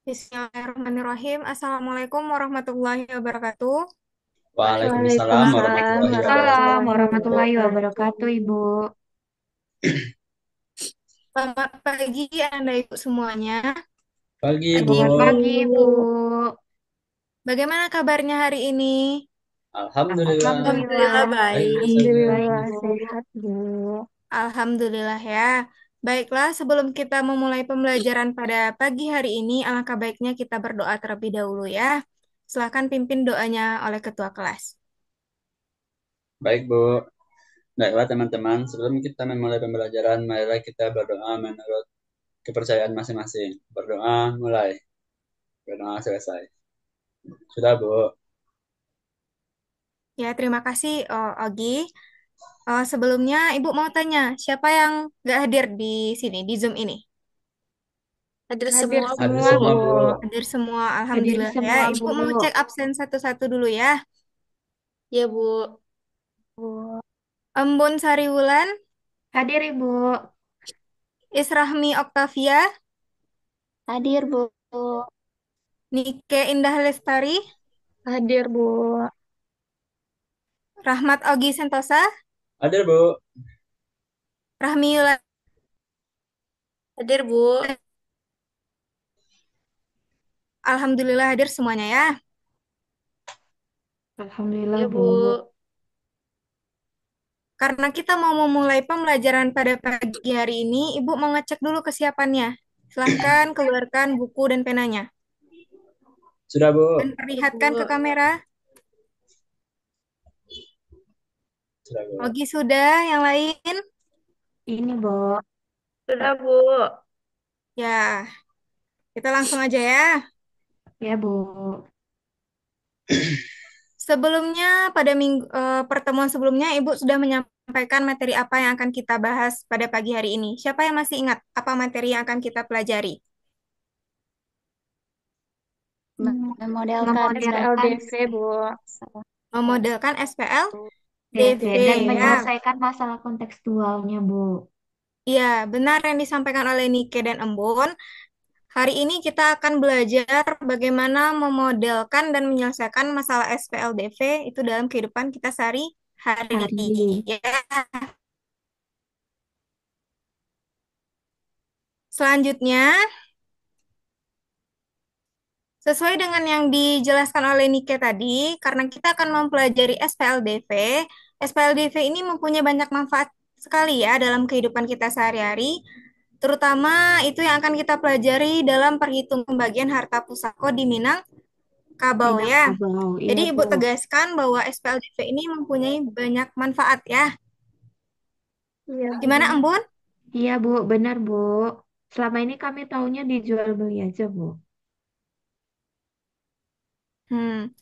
Bismillahirrahmanirrahim. Assalamualaikum warahmatullahi wabarakatuh. Waalaikumsalam Waalaikumsalam warahmatullahi warahmatullahi Salam wabarakatuh. warahmatullahi wabarakatuh. wabarakatuh, Ibu. Selamat pagi Anda Ibu semuanya. Pagi, Bu. Selamat Pagi, pagi, Bu. Bu. Bagaimana kabarnya hari ini? Alhamdulillah. Alhamdulillah Alhamdulillah Baik baik. saja. baik, Alhamdulillah Bu. sehat, Bu. Alhamdulillah ya. Baiklah, sebelum kita memulai pembelajaran pada pagi hari ini, alangkah baiknya kita berdoa terlebih dahulu ya. Silakan pimpin doanya oleh ketua kelas. Baik, Bu. Baiklah, teman-teman. Sebelum kita memulai pembelajaran, marilah kita berdoa menurut kepercayaan masing-masing. Berdoa mulai. Berdoa selesai. Sudah, Bu. Ya, terima kasih, Ogi. Sebelumnya Ibu mau tanya, siapa yang nggak hadir di sini, di Zoom ini? Hadir Hadir semua, Hadir Bu. semua, semua, Bu. Bu. Hadir semua, Hadir Alhamdulillah ya. semua, Ibu Bu. mau cek absen satu-satu dulu ya. Ya, Bu. Bu. Embun Sariwulan, Hadir, Ibu. Israhmi Oktavia, Hadir, Bu. Nike Indah Lestari, Hadir, Bu. Rahmat Ogi Sentosa, Hadir, Bu. Rahmi Yula. Hadir, Bu. Alhamdulillah hadir semuanya ya. Ya, Alhamdulillah, Bu. Bu. Karena kita mau memulai pembelajaran pada pagi hari ini, Ibu mau ngecek dulu kesiapannya. Silahkan keluarkan buku dan penanya. Sudah, Dan Bu. Ya, perlihatkan ke Bu. kamera. Sudah, Bu. Ogi sudah, yang lain? Ini, Bu. Sudah, Bu. Ya, kita langsung aja ya. Ya, Bu. Sebelumnya, pada pertemuan sebelumnya, Ibu sudah menyampaikan materi apa yang akan kita bahas pada pagi hari ini. Siapa yang masih ingat apa materi yang akan kita pelajari? Memodelkan Memodelkan, SPLDV, Bu. memodelkan SPL DV DV dan ya. menyelesaikan masalah kontekstualnya, Bu. Iya, benar yang disampaikan oleh Nike dan Embun. Hari ini kita akan belajar bagaimana memodelkan dan menyelesaikan masalah SPLDV itu dalam kehidupan kita sehari-hari. Hari. Ya. Selanjutnya, sesuai dengan yang dijelaskan oleh Nike tadi, karena kita akan mempelajari SPLDV, SPLDV ini mempunyai banyak manfaat sekali ya dalam kehidupan kita sehari-hari, terutama itu yang akan kita pelajari dalam perhitungan pembagian harta pusako di Minangkabau ya. Minangkabau, iya, Jadi Bu. Ibu tegaskan bahwa SPLDV ini mempunyai banyak manfaat ya. Iya, Bu. Gimana Embun? Iya, Bu, benar, Bu. Selama ini kami taunya dijual beli aja, Bu. Hmm.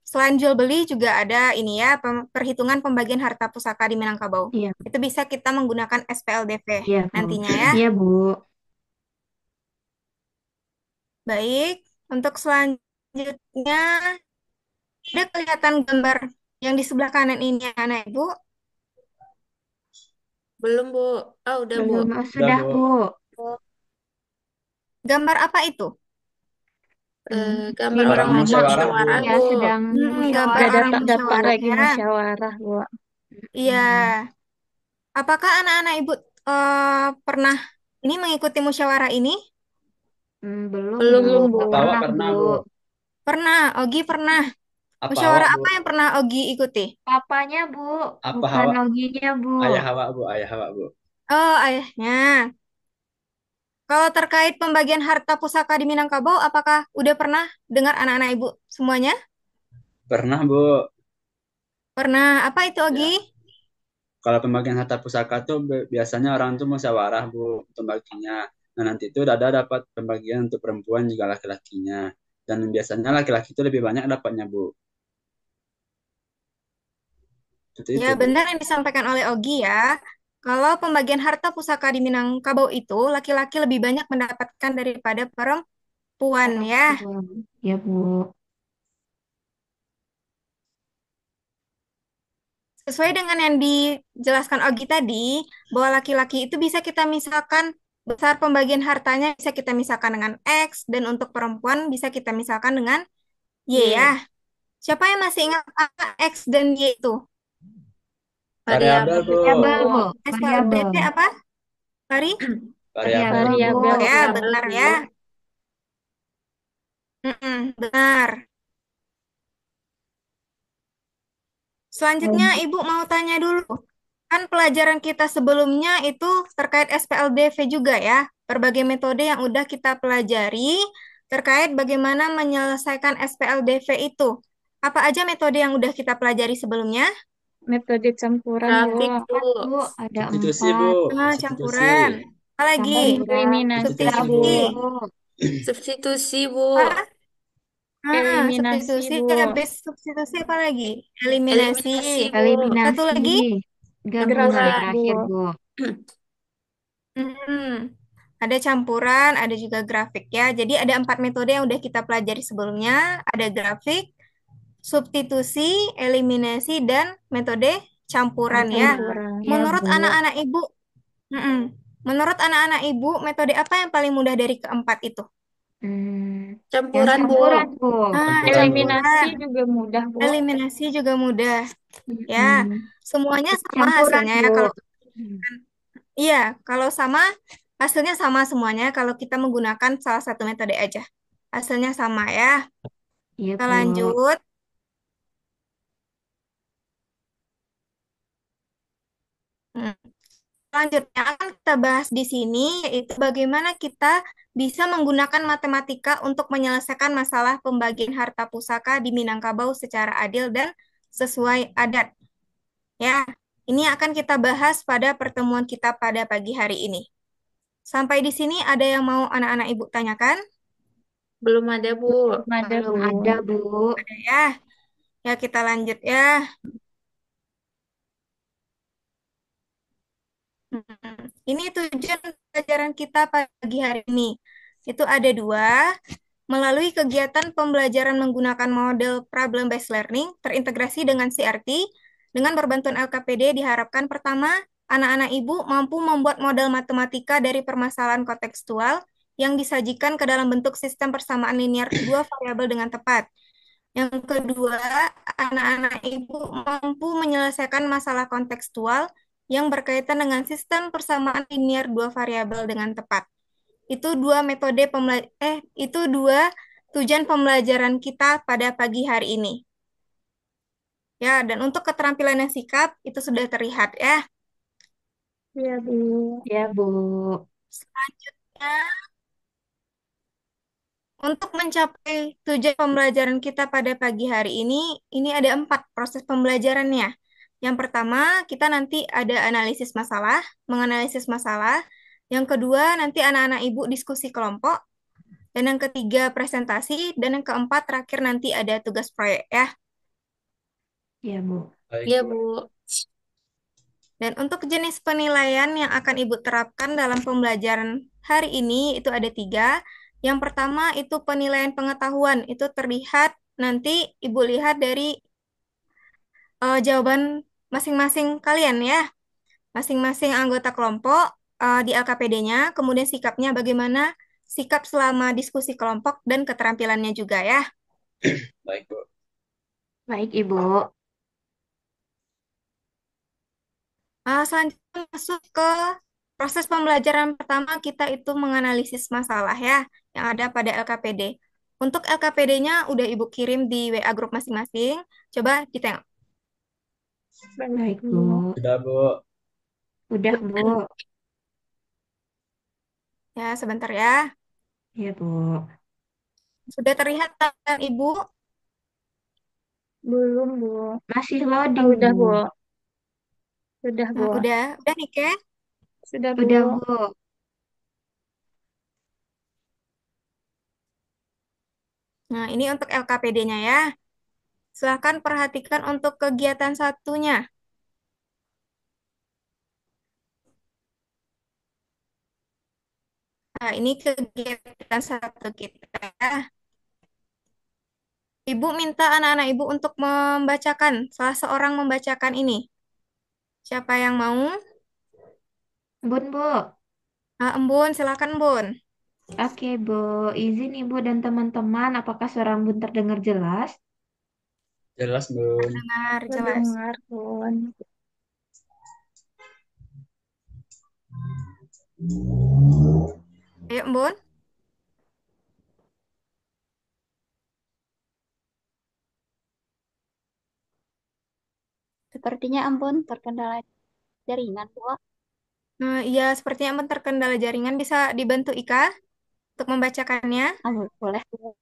Selain jual beli juga ada ini ya, perhitungan pembagian harta pusaka di Minangkabau. Iya, Itu bisa kita menggunakan SPLDV iya, Bu. nantinya ya. Iya, Bu. Baik, untuk selanjutnya ada kelihatan gambar yang di sebelah kanan ini anak Ibu. Belum, Bu. Ah, udah, Bu. Belum. Sudah, Sudah, Bu. Bu. Gambar apa itu? Gambar Ini Orang orang-orang gambar musyawarah, musyawarah, Bu. Bu. hmm, Sedang gambar musyawarah. Udah orang daftar musyawarah lagi ya. musyawarah, Bu. Iya. Apakah anak-anak Ibu pernah ini mengikuti musyawarah ini? Belum, Bu. Belum, Bu. Apa awak Pernah, Bu. pernah, Bu? Pernah, Ogi pernah. Apa awak, Musyawarah Bu? apa yang pernah Ogi ikuti? Papanya, Bu. Apa Bukan awak? Oginya, Bu. Ayah awak, Bu. Ayah awak, Bu. Oh, ayahnya. Kalau terkait pembagian harta pusaka di Minangkabau, apakah udah pernah dengar anak-anak Ibu semuanya? Pernah, Bu. Pernah. Apa itu, Ogi? Ya. Kalau pembagian harta pusaka tuh biasanya orang tuh musyawarah, Bu, untuk baginya. Nah, nanti itu ada dapat pembagian untuk perempuan juga laki-lakinya. Dan biasanya laki-laki itu lebih banyak dapatnya, Bu. Seperti Ya, itu, Bu. benar yang disampaikan oleh Ogi ya. Kalau pembagian harta pusaka di Minangkabau itu, laki-laki lebih banyak mendapatkan daripada perempuan ya. Perempuan. Ya, Bu. Sesuai dengan yang dijelaskan Ogi tadi, bahwa laki-laki itu bisa kita misalkan Besar pembagian hartanya bisa kita misalkan dengan X, dan untuk perempuan bisa kita misalkan dengan Y ya. Y. Siapa yang masih ingat apa X dan Y itu? Variabel, Variabel Bu. itu, Variabel, Bu. Bu. Variabel. SPLDP apa? Mari. Variabel. Variabel, Bu. Variabel Oh ya, variabel, benar Bu. ya. Benar. Selanjutnya, Hmm. Ibu mau tanya dulu. Kan pelajaran kita sebelumnya itu terkait SPLDV juga ya. Berbagai metode yang udah kita pelajari terkait bagaimana menyelesaikan SPLDV itu. Apa aja metode yang udah kita pelajari sebelumnya? Metode campuran, Bu. Ada Grafik, Bu. 4, Bu. Ada Substitusi, Bu. 4. Substitusi. Campuran. Apa lagi? Campuran. Eliminasi, Substitusi, Bu. Bu. Substitusi. Substitusi, Bu. Apa? Eliminasi, Substitusi. Bu. Habis substitusi apa lagi? Eliminasi. Eliminasi, Bu. Satu Eliminasi. lagi? Gabungan Grafik, Bu. terakhir, Bu. Hmm, ada campuran, ada juga grafik ya. Jadi ada 4 metode yang udah kita pelajari sebelumnya. Ada grafik, substitusi, eliminasi, dan metode campuran ya. Campuran. Campuran. Ya, Menurut Bu. anak-anak ibu, mm-mm. Menurut anak-anak ibu, metode apa yang paling mudah dari keempat itu? Yang Campuran, Bu. campuran, Bu. Campuran, Bu. Eliminasi Campuran. juga mudah, Bu. Eliminasi juga mudah. Ya, Hmm. semuanya sama Campuran, hasilnya ya. Bu. Kalau iya, kalau sama hasilnya sama semuanya. Kalau kita menggunakan salah satu metode aja, hasilnya sama ya. Iya, Kita Bu. lanjut. Hmm. Selanjutnya akan kita bahas di sini yaitu bagaimana kita bisa menggunakan matematika untuk menyelesaikan masalah pembagian harta pusaka di Minangkabau secara adil dan sesuai adat. Ya, ini akan kita bahas pada pertemuan kita pada pagi hari ini. Sampai di sini ada yang mau anak-anak ibu tanyakan? Belum ada, Bu. Belum Ada, belum Bu. ada, Bu. Ya, ya kita lanjut ya. Ini tujuan pelajaran kita pagi hari ini. Itu ada 2. Melalui kegiatan pembelajaran menggunakan model problem based learning terintegrasi dengan CRT, dengan berbantuan LKPD diharapkan pertama, anak-anak ibu mampu membuat model matematika dari permasalahan kontekstual yang disajikan ke dalam bentuk sistem persamaan linear dua variabel dengan tepat. Yang kedua, anak-anak ibu mampu menyelesaikan masalah kontekstual yang berkaitan dengan sistem persamaan linear dua variabel dengan tepat. Itu dua tujuan pembelajaran kita pada pagi hari ini. Ya, dan untuk keterampilan yang sikap itu sudah terlihat ya. Iya, Bu. Ya, Bu. Selanjutnya, untuk mencapai tujuan pembelajaran kita pada pagi hari ini ada 4 proses pembelajarannya. Yang pertama, kita nanti ada analisis masalah, menganalisis masalah. Yang kedua, nanti anak-anak ibu diskusi kelompok. Dan yang ketiga, presentasi. Dan yang keempat, terakhir nanti ada tugas proyek ya. Ya, Bu. Baik, Iya, Bu. Bu. Dan untuk jenis penilaian yang akan ibu terapkan dalam pembelajaran hari ini itu ada 3. Yang pertama itu penilaian pengetahuan. Itu terlihat nanti ibu lihat dari jawaban masing-masing kalian ya. Masing-masing anggota kelompok di LKPD-nya, kemudian sikapnya bagaimana, sikap selama diskusi kelompok, dan keterampilannya juga ya. Baik, Bu. Baik, Ibu. Selanjutnya masuk ke proses pembelajaran pertama kita itu menganalisis masalah ya, yang ada pada LKPD. Untuk LKPD-nya udah Ibu kirim di WA grup masing-masing. Coba ditengok. Baik, Baik, Bu. Bu. Sudah, Bu. Udah, Bu. Ya, sebentar ya. Ya, Bu. Sudah terlihat kan Ibu? Belum, Bu. Masih Oh, loading, udah, Bu. Bu. Sudah, Bu. Udah nih, Ke. Sudah, Bu. Udah, Bu. Nah, ini untuk LKPD-nya ya. Silahkan perhatikan untuk kegiatan satunya. Nah, ini kegiatan satu kita. Ibu minta anak-anak ibu untuk membacakan, salah seorang membacakan ini. Siapa yang mau? Bun, Bu. Embun, silakan Bun. Oke, Bu. Izin Ibu dan teman-teman, apakah suara Bun terdengar jelas? Jelas, Bun. Dengar jelas. Terdengar, Bun. Ayo Bun. Sepertinya Ambon terkendala jaringan, Bu. Nah, iya, sepertinya Ampun terkendala jaringan. Bisa dibantu Ika untuk membacakannya? Boleh, Bu.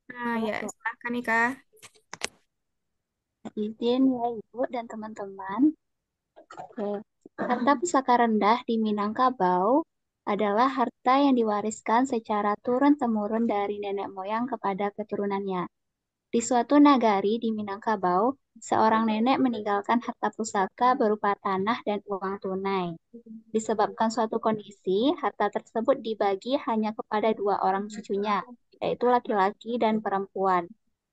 Nah, Boleh, ya, Bu. silakan Ika. Izin ya Ibu dan teman-teman. Oke. Harta pusaka rendah di Minangkabau adalah harta yang diwariskan secara turun-temurun dari nenek moyang kepada keturunannya. Di suatu nagari di Minangkabau, seorang nenek meninggalkan harta pusaka berupa tanah dan uang tunai. Disebabkan suatu kondisi, harta tersebut dibagi hanya kepada dua orang cucunya, yaitu laki-laki dan perempuan.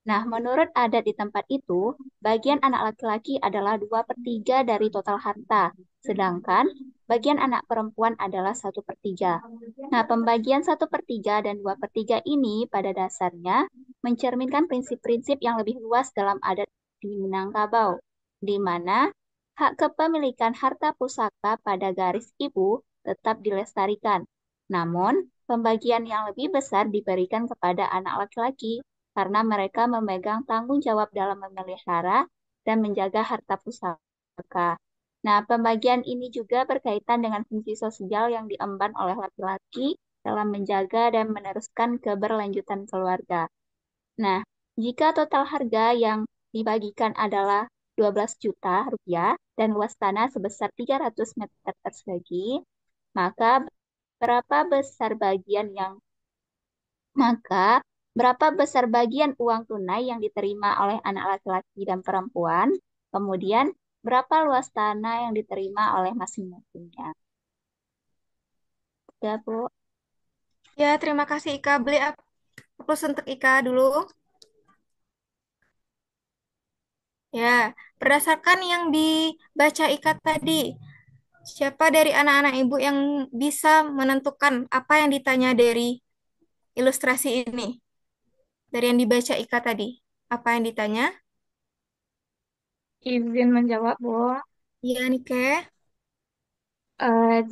Nah, menurut adat di tempat itu, bagian anak laki-laki adalah 2/3 dari total harta, sedangkan bagian anak perempuan adalah 1/3. Nah, pembagian 1/3 dan 2/3 ini pada dasarnya mencerminkan prinsip-prinsip yang lebih luas dalam adat di Minangkabau, di mana hak kepemilikan harta pusaka pada garis ibu tetap dilestarikan. Namun, pembagian yang lebih besar diberikan kepada anak laki-laki karena mereka memegang tanggung jawab dalam memelihara dan menjaga harta pusaka. Nah, pembagian ini juga berkaitan dengan fungsi sosial yang diemban oleh laki-laki dalam menjaga dan meneruskan keberlanjutan keluarga. Nah, jika total harga yang dibagikan adalah 12 juta rupiah dan luas tanah sebesar 300 meter persegi, maka berapa besar bagian yang maka berapa besar bagian uang tunai yang diterima oleh anak laki-laki dan perempuan? Kemudian, berapa luas tanah yang diterima oleh masing-masingnya? Ya, Bu. Ya, terima kasih Ika. Beli aplaus untuk Ika dulu. Ya, berdasarkan yang dibaca Ika tadi, siapa dari anak-anak ibu yang bisa menentukan apa yang ditanya dari ilustrasi ini? Dari yang dibaca Ika tadi, apa yang ditanya? Izin menjawab, Bu. Iya, Nike.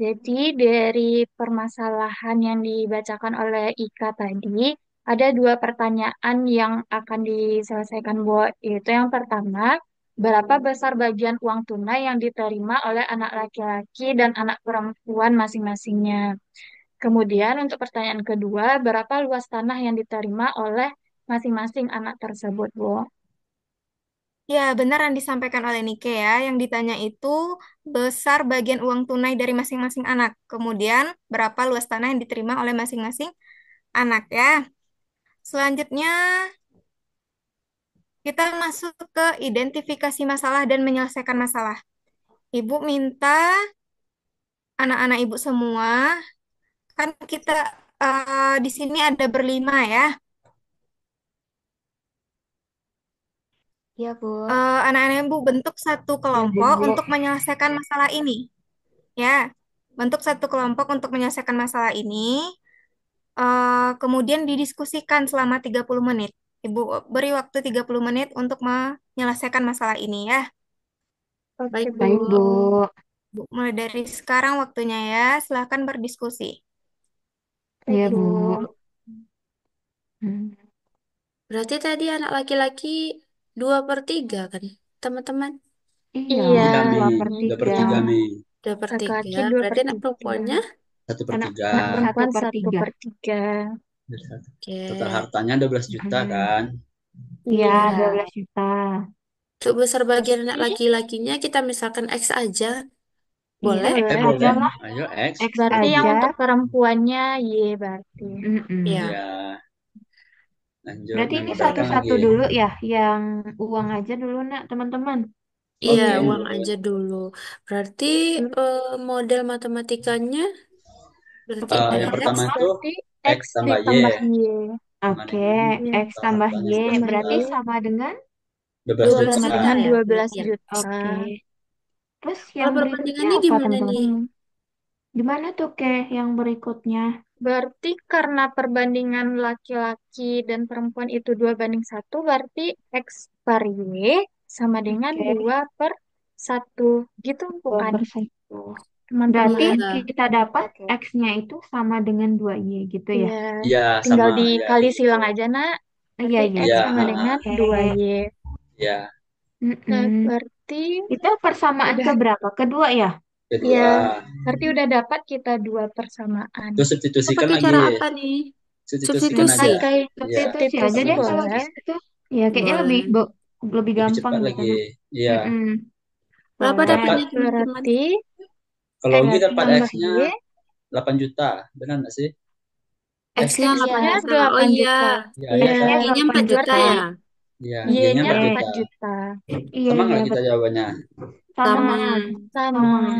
Jadi dari permasalahan yang dibacakan oleh Ika tadi, ada dua pertanyaan yang akan diselesaikan, Bu. Yaitu yang pertama, berapa besar bagian uang tunai yang diterima oleh anak laki-laki dan anak perempuan masing-masingnya? Kemudian untuk pertanyaan kedua, berapa luas tanah yang diterima oleh masing-masing anak tersebut, Bu? Ya, benar yang disampaikan oleh Nike ya. Yang ditanya itu besar bagian uang tunai dari masing-masing anak. Kemudian, berapa luas tanah yang diterima oleh masing-masing anak ya. Selanjutnya, kita masuk ke identifikasi masalah dan menyelesaikan masalah. Ibu minta anak-anak ibu semua, kan kita di sini ada berlima ya. Ya, Bu. Anak-anak ibu bentuk satu Ya, kelompok Bu. untuk menyelesaikan masalah ini. Ya, bentuk satu kelompok untuk menyelesaikan masalah ini. Kemudian didiskusikan selama 30 menit. Ibu beri waktu 30 menit untuk menyelesaikan masalah ini ya. Oke, Baik, Bu. Bu. Baik, Bu. Bu, mulai dari sekarang waktunya ya. Silahkan berdiskusi. Baik, Iya, Bu. Bu. Hmm. Berarti tadi anak laki-laki 2/3 kan, teman-teman? Iya, Iya, Iya, Mi. dua per Dua per tiga. tiga, yang Mi. Dua per tiga. laki-laki dua Berarti per anak tiga, perempuannya Satu per Anak tiga. anak anak satu perempuan per satu tiga. per tiga. Total oke. hartanya 12 juta Mm-mm. kan? Iya, Iya, Ya, 12 juta. untuk besar bagian anak berarti laki-lakinya kita misalkan X aja. Iya, Boleh? X boleh. aja Boleh. lah. Ayo, X. X Berarti yang aja. untuk perempuannya Y berarti. Mm-mm. Ya, Ya, lanjut. Berarti ini Nambah berapa satu-satu lagi? dulu ya, yang uang aja dulu, nak, teman-teman. iya, Oke. uang aja dulu. Berarti Hmm, model matematikanya berarti Seperti Yang adalah X. pertama itu Berarti X X tambah Y. ditambah Y. Gimana Oke, ini? Iya, X Total tambah hartanya Y 11 tambah juta. berarti Y. sama dengan 12 12 Sama juta. juta dengan ya 12 berarti ya. juta. oke. Terus Kalau yang berikutnya perbandingannya apa, gimana teman-teman? nih? Hmm. Gimana tuh yang berikutnya? Berarti karena perbandingan laki-laki dan perempuan itu 2 banding 1, berarti X per Y sama dengan Oke, 2/1. Gitu dua bukan, per satu. Berarti teman-teman? Iya, kita dapat Oke. X-nya itu sama dengan 2Y gitu ya? Iya, Iya, tinggal sama ya dikali kayak gitu. silang aja, Nak. Iya, Berarti iya, X Iya, iya. sama dengan Oke. 2Y. iya. Nah, Mm-mm. berarti Itu persamaan udah, keberapa? Kedua ya? ya, Kedua. berarti udah dapat kita 2 persamaan. Terus kita substitusikan pakai lagi. cara apa nih? Substitusikan Hmm, Substitusi. aja. Pakai Iya, substitusi aja substitusi deh kalau boleh. gitu. Ya, kayaknya lebih Boleh. lebih lebih gampang cepat gitu lagi. kan. Iya. Mm-mm. Berapa Boleh. Dapat dapatnya teman-teman? Berarti kalau X Ugi Berarti dapat tambah X-nya Y, 8 juta. Benar nggak sih? X-nya X-nya 8 juta. Oh 8 iya. juta. Iya, iya Iya, kan? X-nya Y-nya 8 4 juta juta. berarti ya? Iya, Y-nya Y-nya Oke. 4 4 juta. juta. Iya, Sama iya, nggak kita betul. jawabannya? Sama, Sama. Sama. sama. Oke.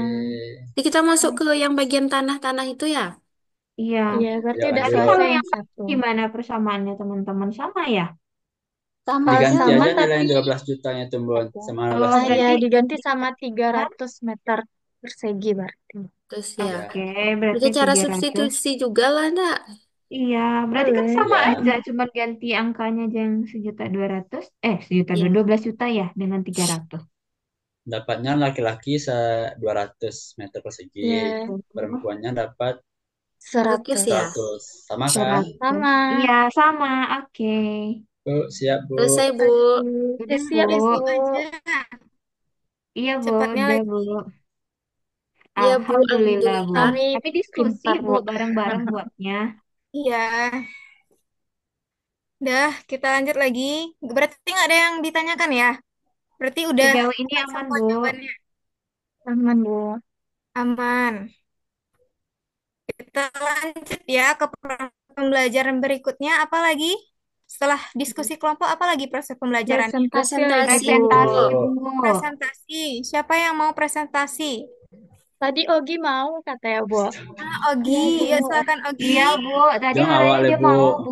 Jadi kita masuk ke yang bagian tanah-tanah itu ya? Iya. Iya, berarti Ya udah Tapi lanjut. kalau selesai yang yang lain satu. gimana persamaannya teman-teman? Sama ya? Sama aja Diganti Sama aja udah nilai tapi 12 jutanya itu, Bon. aja. Sama Oh, 12 juta. ya berarti diganti sama kan? 300 meter persegi berarti. Terus ya. Ya. Oke, Berarti berarti cara 300. substitusi juga lah, nak. Iya, berarti kan Boleh. sama Ya. aja, cuman ganti angkanya aja yang 1.200.000, sejuta Iya. 12 juta ya dengan 300. Dapatnya laki-laki 200 meter persegi. Ya, Oh, Perempuannya dapat 100 100. ya? 100. Sama kan? 100. Sama. Iya, sama. Oke. Bu, siap, Bu. Selesai, Bu. Oke, Udah, siap, Bu. Bu. Besok aja. Iya, Bu. Cepatnya Udah, lagi. Bu. Iya, Bu. Alhamdulillah, Bu. Alhamdulillah. Kami Tapi diskusi, pintar, Bu, Bu. bareng-bareng buatnya. Iya. Udah, kita lanjut lagi. Berarti nggak ada yang ditanyakan ya? Berarti udah Sejauh ini dapat aman, semua Bu. jawabannya. Aman, Bu. Aman. Kita lanjut ya ke pembelajaran berikutnya. Apa lagi? Setelah diskusi kelompok, apa lagi proses pembelajarannya? Presentasi lagi, Presentasi, Bu. Presentasi, Bu. Bu. Presentasi. Siapa yang mau presentasi? Tadi Ogi mau katanya, Bu. Ah, Ogi. Iya, Bu. Ya, silakan Ogi. Iya, Bu. Tadi Jangan awak katanya le, dia Bu. mau, Bu.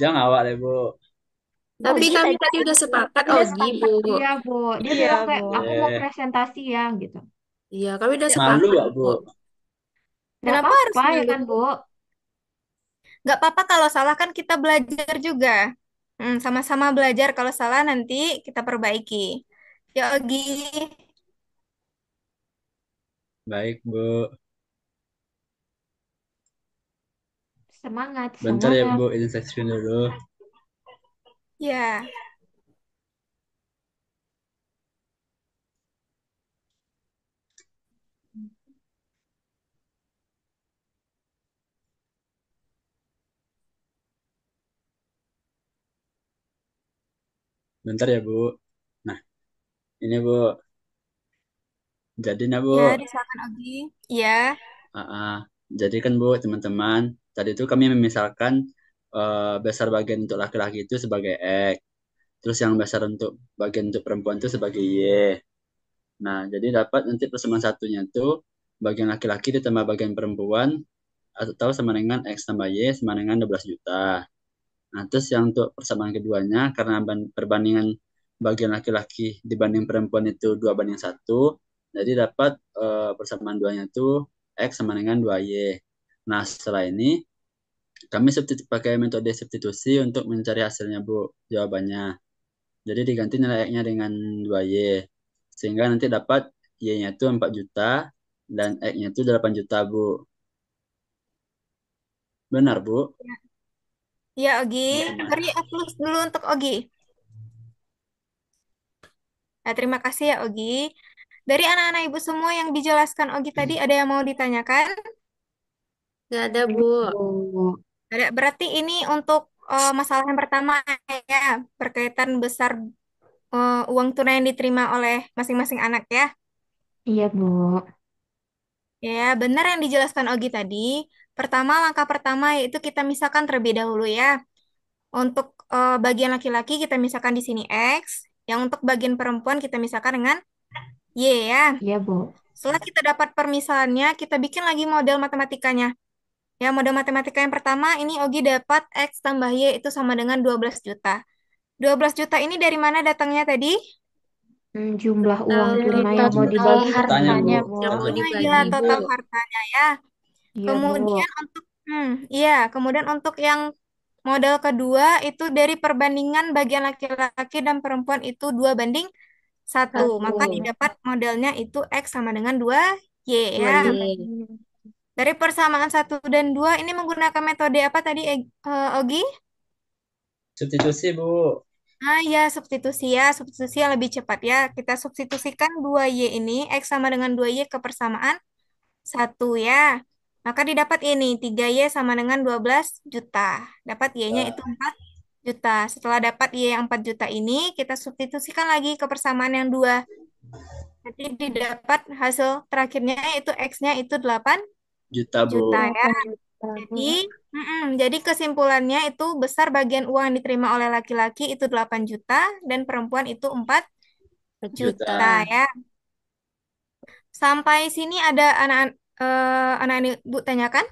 Jangan awak le, Bu. Tapi Ogi kami tadi tadi udah sepakat, udah Ogi, Bu. sepakat. Iya, Bu. Dia Iya, bilang kayak, Bu. aku mau Eh, presentasi ya, gitu. Iya, kami udah Ya, malu, sepakat, Wak, Bu. Bu. Nggak kenapa harus apa-apa ya malu? kan, Bu? Nggak apa-apa kalau salah kan kita belajar juga. Sama-sama belajar. Kalau salah nanti kita perbaiki. Ya, Ogi. Baik, Bu. Semangat, Bentar ya, semangat. Bu. Izin saya screen dulu. Ya. Bentar ya, Bu. Nah, ini, Bu. Jadi, nah, Bu. Ya, silakan Ogi. Ya. Ah, ah. Jadi kan, Bu, teman-teman. Tadi itu kami memisalkan besar bagian untuk laki-laki itu sebagai X. Terus yang besar untuk bagian untuk perempuan itu sebagai Y. Nah, jadi dapat nanti persamaan satunya itu bagian laki-laki ditambah bagian perempuan atau sama dengan X tambah Y sama dengan 12 juta. Nah, terus yang untuk persamaan keduanya karena perbandingan bagian laki-laki dibanding perempuan itu 2 banding 1, jadi dapat persamaan duanya itu X sama dengan 2Y. Nah, setelah ini kami pakai metode substitusi untuk mencari hasilnya, Bu, jawabannya. Jadi diganti nilai X-nya dengan 2Y. Sehingga nanti dapat Y-nya itu 4 juta dan X-nya itu 8 juta, Bu. Benar, Bu? Ya, Ogi. Teman-teman. Beri aplaus dulu untuk Ogi. Nah, terima kasih ya, Ogi. Dari anak-anak ibu semua yang dijelaskan Ogi tadi, ada yang mau ditanyakan? Nggak ada, Bu. Belum, Bu. Ada. Berarti ini untuk masalah yang pertama ya, berkaitan besar uang tunai yang diterima oleh masing-masing anak ya. Iya, Bu. Ya, benar yang dijelaskan Ogi tadi. Pertama, langkah pertama yaitu kita misalkan terlebih dahulu ya. Untuk bagian laki-laki kita misalkan di sini X, yang untuk bagian perempuan kita misalkan dengan Y ya. Iya, Bu. Setelah kita dapat permisalannya, kita bikin lagi model matematikanya. Ya, model matematika yang pertama, ini Ogi dapat X tambah Y itu sama dengan 12 juta. 12 juta ini dari mana datangnya tadi? Jumlah uang Total Dari tunai yang mau total dibagi kan, Tanya, Bu? Bu. hartanya, Bu. yang mau Ya, dibagi, Bu. total hartanya ya. Iya, Bu. Kemudian untuk iya, kemudian untuk yang model kedua itu dari perbandingan bagian laki-laki dan perempuan itu 2:1. Maka Satu. didapat modelnya itu X sama dengan 2Y Dua ya. Y. Dari persamaan 1 dan 2 ini menggunakan metode apa tadi, Ogi? Substitusi, Bu. Ah ya, substitusi ya. Substitusi yang lebih cepat ya. Kita substitusikan 2Y ini, X sama dengan 2Y ke persamaan 1 ya. Maka didapat ini, 3Y sama dengan 12 juta. Dapat Y-nya itu 4 juta. Setelah dapat Y yang 4 juta ini, kita substitusikan lagi ke persamaan yang 2. Nanti didapat hasil terakhirnya yaitu X-nya itu 8 Juta, juta Bu. ya. 8 juta, Bu. Jadi, jadi kesimpulannya itu besar bagian uang yang diterima oleh laki-laki itu 8 juta dan perempuan itu 4 4 juta. juta ya. Sampai sini ada anak-anak ibu tanyakan?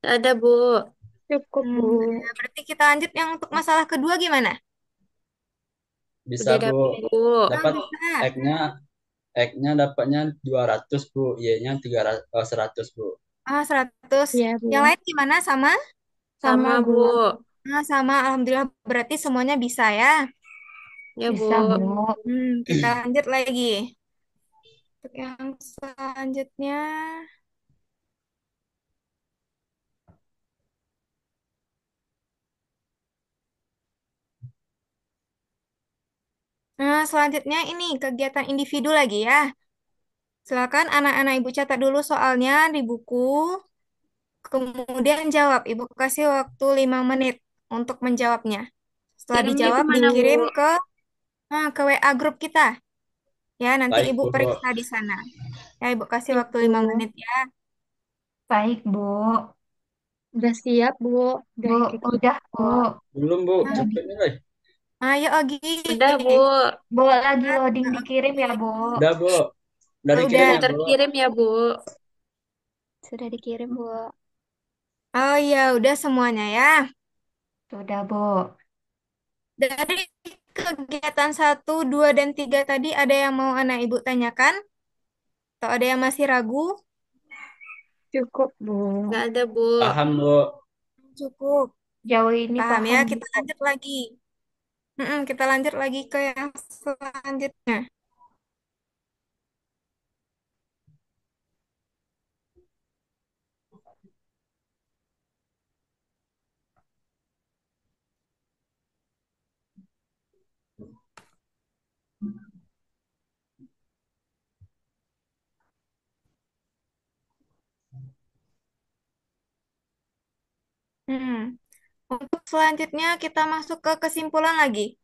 Ada, Bu. Cukup, Hmm, Bu. ya, berarti kita lanjut yang untuk masalah kedua gimana? Bisa, Udah Bu. dapat, Bu. Oh, Dapat bisa. X-nya X-nya dapatnya 200, Bu. Y-nya 100, Bu. 100. Iya, Yang Bu. lain gimana? Sama? Sama, Sama, Bu. Bu. Sama. Alhamdulillah berarti semuanya bisa ya. Ya, Bu. Bisa, Bu. Kita lanjut lagi. Untuk yang selanjutnya. Nah, selanjutnya ini kegiatan individu lagi ya. Silakan anak-anak ibu catat dulu soalnya di buku. Kemudian jawab. Ibu kasih waktu 5 menit untuk menjawabnya. Setelah Kirimnya dijawab, kemana, Bu? dikirim ke WA grup kita. Ya, nanti Baik, ibu Bu. periksa di sana. Ya, ibu kasih Baik, waktu Bu. 5 menit ya. Baik, Bu. Udah siap, Bu. Udah Bu, kita udah, Bu. jawab. Belum, Bu. Nah, Cepet nih, Boy. ayo Ogi. Udah, Bu. Bu, lagi loading dikirim ya, Bu. Udah, Bu. Udah dikirim Udah. Sudah ya, Bu. terkirim ya, Bu. Sudah dikirim, Bu. Oh iya, udah semuanya ya. Sudah, Bu. Dari kegiatan 1, 2, dan 3 tadi ada yang mau anak ibu tanyakan? Atau ada yang masih ragu? Cukup, Bu. Nggak ada, Bu. Paham, Bu. Cukup. Jauh ini Paham ya? paham, Bu. Kita lanjut lagi. Kita lanjut lagi ke yang selanjutnya. Hmm. Untuk selanjutnya kita masuk ke kesimpulan lagi.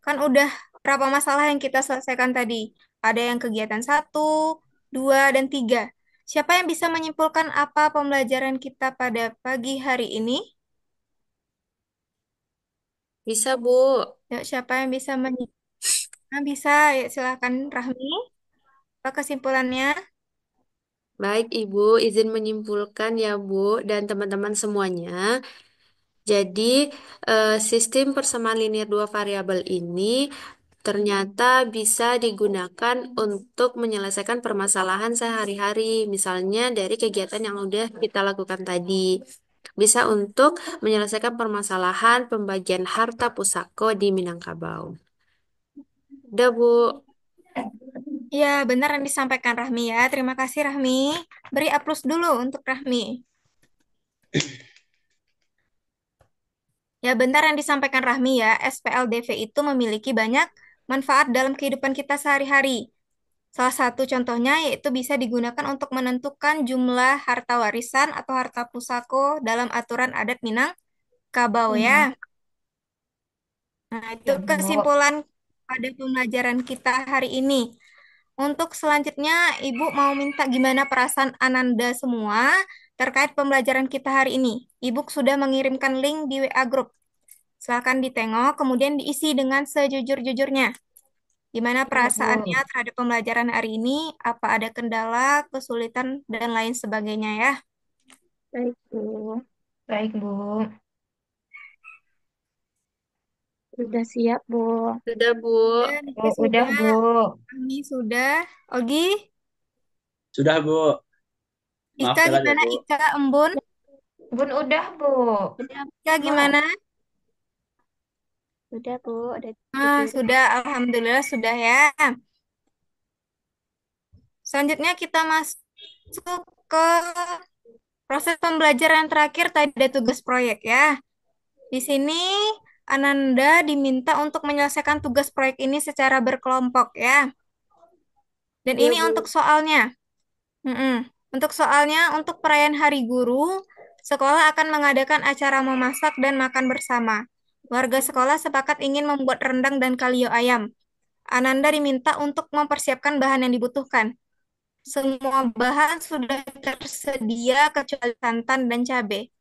Kan udah berapa masalah yang kita selesaikan tadi. Ada yang kegiatan 1, 2, dan 3. Siapa yang bisa menyimpulkan apa pembelajaran kita pada pagi hari ini? Bisa, Bu. Yuk, siapa yang bisa bisa, ya, silakan Rahmi. Apa kesimpulannya? Baik, Ibu, izin menyimpulkan ya, Bu, dan teman-teman semuanya. Jadi, sistem persamaan linear dua variabel ini ternyata bisa digunakan untuk menyelesaikan permasalahan sehari-hari, misalnya dari kegiatan yang udah kita lakukan tadi. Bisa untuk menyelesaikan permasalahan pembagian harta pusako di Minangkabau. Udah, Bu. Ya, benar yang disampaikan Rahmi ya. Terima kasih Rahmi. Beri aplaus dulu untuk Rahmi. Ya, benar yang disampaikan Rahmi ya. SPLDV itu memiliki banyak manfaat dalam kehidupan kita sehari-hari. Salah satu contohnya yaitu bisa digunakan untuk menentukan jumlah harta warisan atau harta pusako dalam aturan adat Minangkabau Hmm. ya. Nah, itu Ya, Bu. kesimpulan pada pembelajaran kita hari ini. Untuk selanjutnya, Ibu mau minta gimana perasaan Ananda semua terkait pembelajaran kita hari ini. Ibu sudah mengirimkan link di WA Group. Silakan ditengok, kemudian diisi dengan sejujur-jujurnya. Gimana Ya, perasaannya Bu. terhadap pembelajaran hari ini? Apa ada kendala, kesulitan, dan lain sebagainya ya? Baik, Bu. Baik, Bu. Sudah siap, Bu. Sudah, Bu. Sudah, Niki Oh, udah, sudah, Bu. kami sudah. Ogi? Sudah, Bu. Maaf Ika telat ya, gimana? Bu. Ika, Embun? Bun udah, Bu. Udah, Ika gimana? udah Bu, udah Ah, tidur. sudah, Alhamdulillah sudah ya. Selanjutnya kita masuk ke proses pembelajaran terakhir tadi ada tugas proyek ya. Di sini Ananda diminta untuk menyelesaikan tugas proyek ini secara berkelompok ya. Dan Iya, ini Bu. untuk soalnya. Mm-mm. Untuk soalnya, untuk perayaan Hari Guru, sekolah akan mengadakan acara memasak dan makan bersama. Warga sekolah sepakat ingin membuat rendang dan kalio ayam. Ananda diminta untuk mempersiapkan bahan yang dibutuhkan. Semua bahan sudah tersedia kecuali santan dan cabai.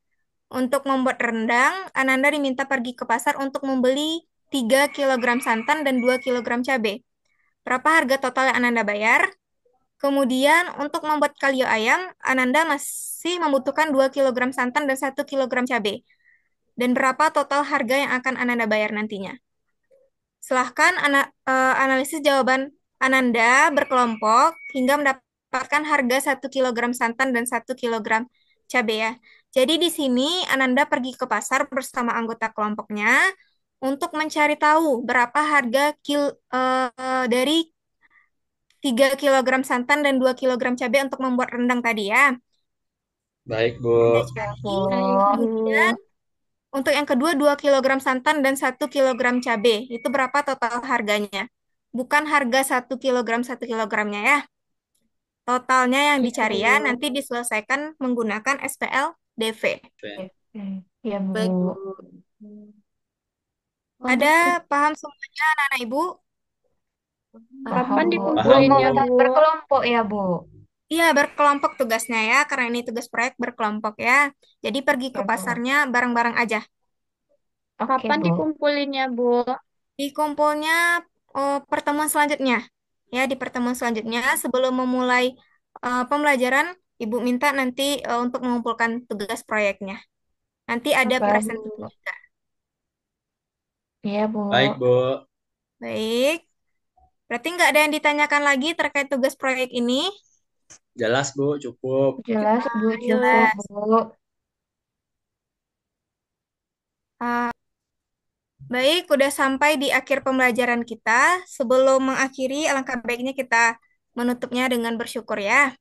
Untuk membuat rendang, Ananda diminta pergi ke pasar untuk membeli 3 kilogram santan dan 2 kilogram cabai. Berapa harga total yang Ananda bayar? Kemudian untuk membuat kalio ayam, Ananda masih membutuhkan 2 kilogram santan dan 1 kilogram cabai. Dan berapa total harga yang akan Ananda bayar nantinya? Silahkan analisis jawaban Ananda berkelompok hingga mendapatkan harga 1 kilogram santan dan 1 kilogram cabai ya. Jadi di sini Ananda pergi ke pasar bersama anggota kelompoknya untuk mencari tahu berapa harga dari 3 kilogram santan dan 2 kilogram cabai untuk membuat rendang tadi ya. Baik, Anda Bu. Ya, Bu. cari. Baik, Bu. Kemudian untuk yang kedua 2 kilogram santan dan 1 kilogram cabai. Itu berapa total harganya? Bukan harga 1 kilogram 1 kilogramnya ya. Totalnya yang Iya, dicari ya Bu. nanti diselesaikan menggunakan SPL DV. Oke. Oke. Ya, Bu. Baik, Bu. Ada Untuk tu- paham semuanya anak-anak Ibu? Paham, Kapan Bu. Paham, Oh, dikumpulinnya, Bu. Bu? berkelompok ya, Bu. Iya, berkelompok tugasnya ya, karena ini tugas proyek berkelompok ya. Jadi pergi ke Ya, Bu. pasarnya bareng-bareng aja. Oke, Kapan Bu. dikumpulinnya, Bu? Dikumpulnya pertemuan selanjutnya. Ya, di pertemuan selanjutnya sebelum memulai pembelajaran, Ibu minta nanti untuk mengumpulkan tugas proyeknya. Nanti ada Oke, presentasi Bu. juga. Iya, Bu. Baik, Bu. Baik, berarti nggak ada yang ditanyakan lagi terkait tugas proyek ini? Jelas, Bu. Cukup. Jelas, Bu. Cukup, Jelas. Bu. Ah, baik, udah sampai di akhir pembelajaran kita. Sebelum mengakhiri, alangkah baiknya kita menutupnya dengan bersyukur ya.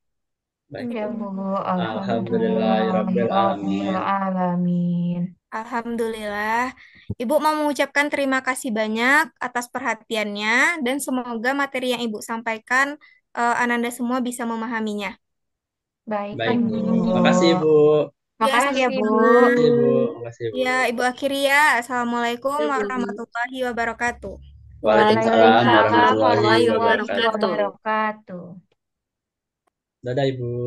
Baik, Ya, Bu. Bu. Alhamdulillahirrabbilalamin. Alhamdulillahirrahmanirrahim. Alhamdulillah. Ibu mau mengucapkan terima kasih banyak atas perhatiannya dan semoga materi yang Ibu sampaikan Ananda semua bisa memahaminya. Baik, Baik, Bu. Ibu. Makasih, Bu. Ya, Makasih ya, Bu. sama-sama. Makasih, Bu. Makasih, Bu. Ya, Ibu akhiri ya. Assalamualaikum Ya, Bu. warahmatullahi wabarakatuh. Waalaikumsalam Waalaikumsalam Waalaikumsalam warahmatullahi warahmatullahi warahmatullahi wabarakatuh. wabarakatuh. wabarakatuh. Dadah, Ibu.